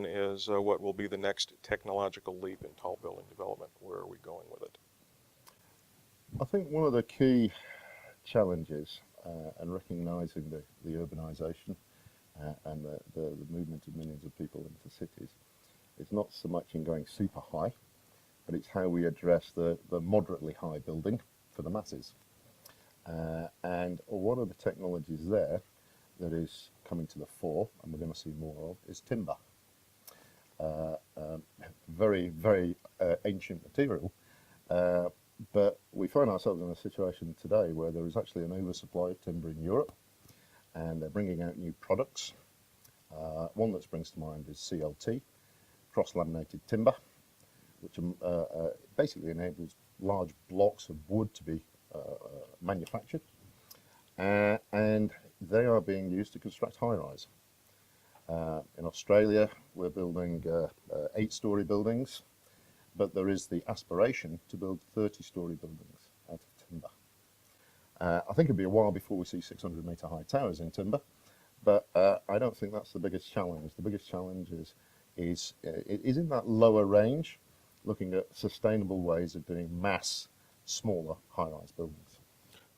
one is what will be the next technological leap in tall building development? Where are we going with it? I think one of the key challenges and recognizing the urbanization and the movement of millions of people into cities, it's not so much in going super high, but it's how we address the moderately high building for the masses. And one of the technologies there that is coming to the fore, and we're going to see more of, is timber. Very, very ancient material, but we find ourselves in a situation today where there is actually an oversupply of timber in Europe, and they're bringing out new products. One that springs to mind is CLT, cross-laminated timber, which basically enables large blocks of wood to be manufactured, and they are being used to construct high-rise. In Australia, we're building 8-story buildings, but there is the aspiration to build 30-story buildings out of timber. I think it'll be a while before we see 600-metre high towers in timber, but I don't think that's the biggest challenge. The biggest challenge is in that lower range, looking at sustainable ways of doing mass, smaller, high-rise buildings.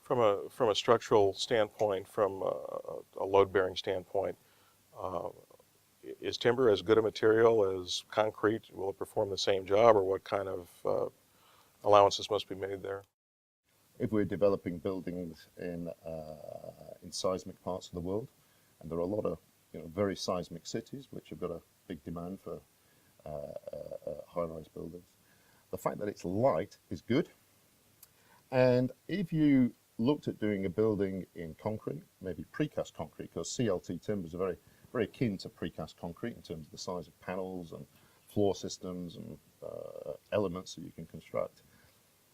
From a structural standpoint, from a load-bearing standpoint, is timber as good a material as concrete? Will it perform the same job, or what kind of allowances must be made there? If we're developing buildings in seismic parts of the world, and there are a lot of very seismic cities which have got a big demand for high-rise buildings, the fact that it's light is good. And if you looked at doing a building in concrete, maybe precast concrete, because CLT timbers are very, very akin to precast concrete in terms of the size of panels and floor systems and elements that you can construct,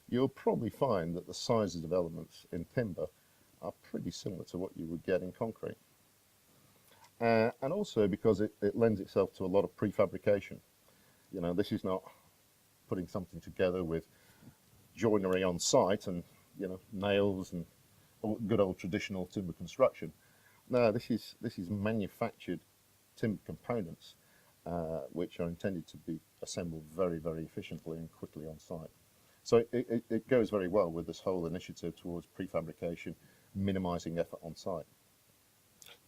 you'll probably find that the sizes of elements in timber are pretty similar to what you would get in concrete. And also because it lends itself to a lot of prefabrication. This is not putting something together with joinery on site and nails and good old traditional timber construction. No, this is manufactured timber components which are intended to be assembled very, very efficiently and quickly on site. So it goes very well with this whole initiative towards prefabrication, minimizing effort on site.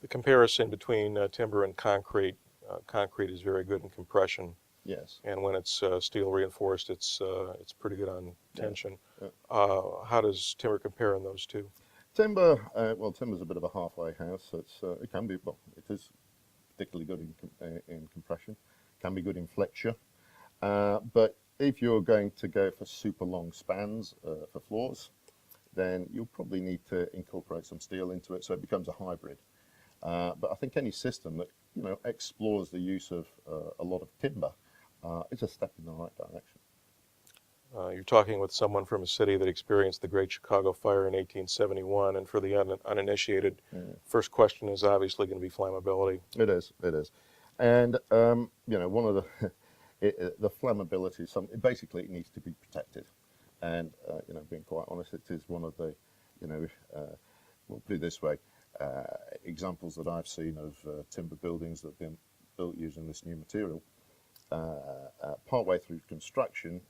The comparison between timber and concrete, concrete is very good in compression. Yes. And when it's steel reinforced, it's pretty good on tension. Yeah. How does timber compare in those two? Timber, timber's a bit of a halfway house. It can be, it is particularly good in compression, can be good in flexure. But if you're going to go for super long spans for floors, then you'll probably need to incorporate some steel into it, so it becomes a hybrid. But I think any system that explores the use of a lot of timber is a step in the right direction. You're talking with someone from a city that experienced the Great Chicago Fire in 1871, and for the uninitiated, first question is obviously going to be flammability. It is, and one of the flammability. Basically, it needs to be protected, and being quite honest, it is one of the, we'll put it this way, examples that I've seen of timber buildings that have been built using this new material. Partway through construction,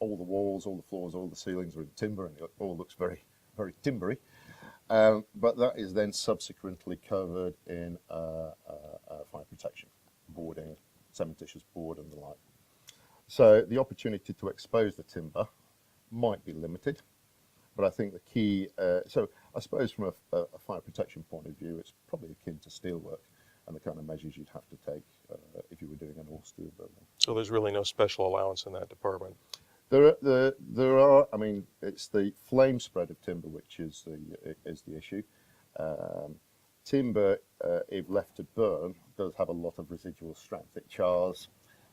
all the walls, all the floors, all the ceilings are in timber, and it all looks very, very timbery. But that is then subsequently covered in fire protection, boarding, cementitious board, and the like. So the opportunity to expose the timber might be limited, but I think the key. So I suppose from a fire protection point of view, it's probably akin to steelwork and the kind of measures you'd have to take if you were doing an all-steel building. So there's really no special allowance in that department? There are. I mean, it's the flame spread of timber which is the issue. Timber, if left to burn, does have a lot of residual strength. It chars,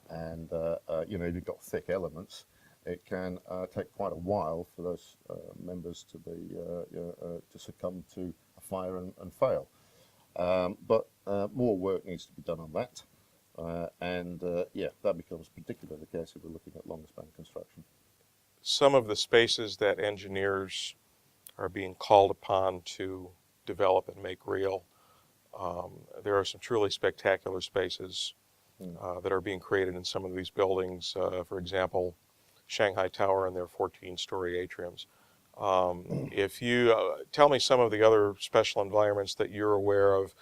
and if you've got thick elements, it can take quite a while for those members to be to succumb to a fire and fail. But more work needs to be done on that, that becomes particularly the case if we're looking at longer span construction. Some of the spaces that engineers are being called upon to develop and make real, there are some truly spectacular spaces that are being created in some of these buildings. For example, Shanghai Tower and their 14-story atriums. If you tell me some of the other special environments that you're aware of,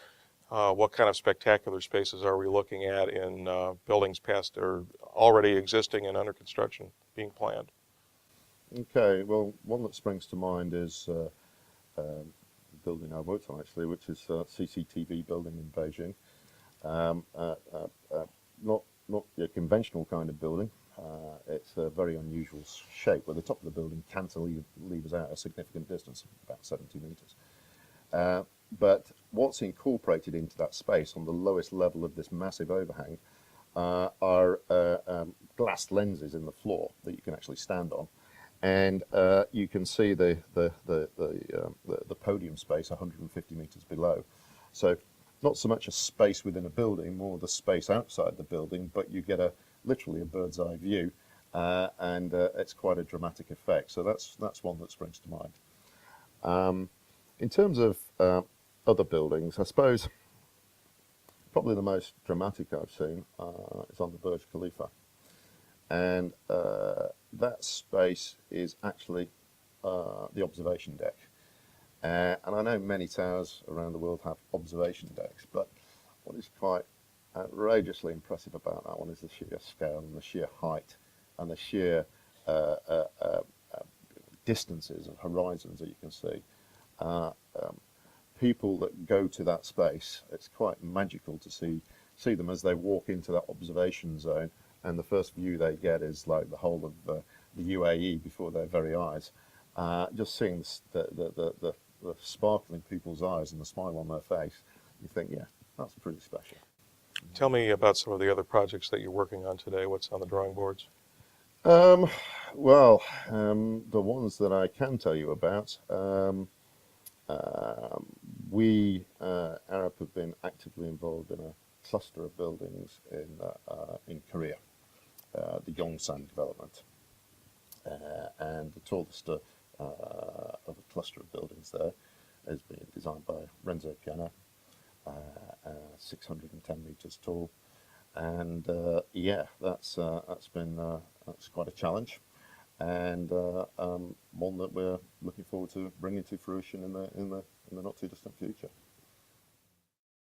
what kind of spectacular spaces are we looking at in buildings past or already existing and under construction, being planned? Okay, well, one that springs to mind is the building I worked on actually, which is CCTV building in Beijing. Not your conventional kind of building. It's a very unusual shape where the top of the building cantilevers out a significant distance, about 70 meters. But what's incorporated into that space on the lowest level of this massive overhang are glass lenses in the floor that you can actually stand on. And you can see the podium space 150 meters below. So not so much a space within a building, more the space outside the building, but you get literally a bird's eye view, and it's quite a dramatic effect. So that's one that springs to mind. In terms of other buildings, I suppose probably the most dramatic I've seen is on the Burj Khalifa. And that space is actually the observation deck. And I know many towers around the world have observation decks, but what is quite outrageously impressive about that one is the sheer scale and the sheer height and the sheer distances of horizons that you can see. People that go to that space, it's quite magical to see them as they walk into that observation zone, and the first view they get is like the whole of the UAE before their very eyes. Just seeing the sparkle in people's eyes and the smile on their face, you think, yeah, that's pretty special. Tell me about some of the other projects that you're working on today. What's on the drawing boards? The ones that I can tell you about, we, Arup, have been actively involved in a cluster of buildings in Korea, the Gongsun Development. And the tallest of a cluster of buildings there has been designed by Renzo Piano, 610 meters tall, and yeah, that's quite a challenge, and one that we're looking forward to bringing to fruition in the not too distant future.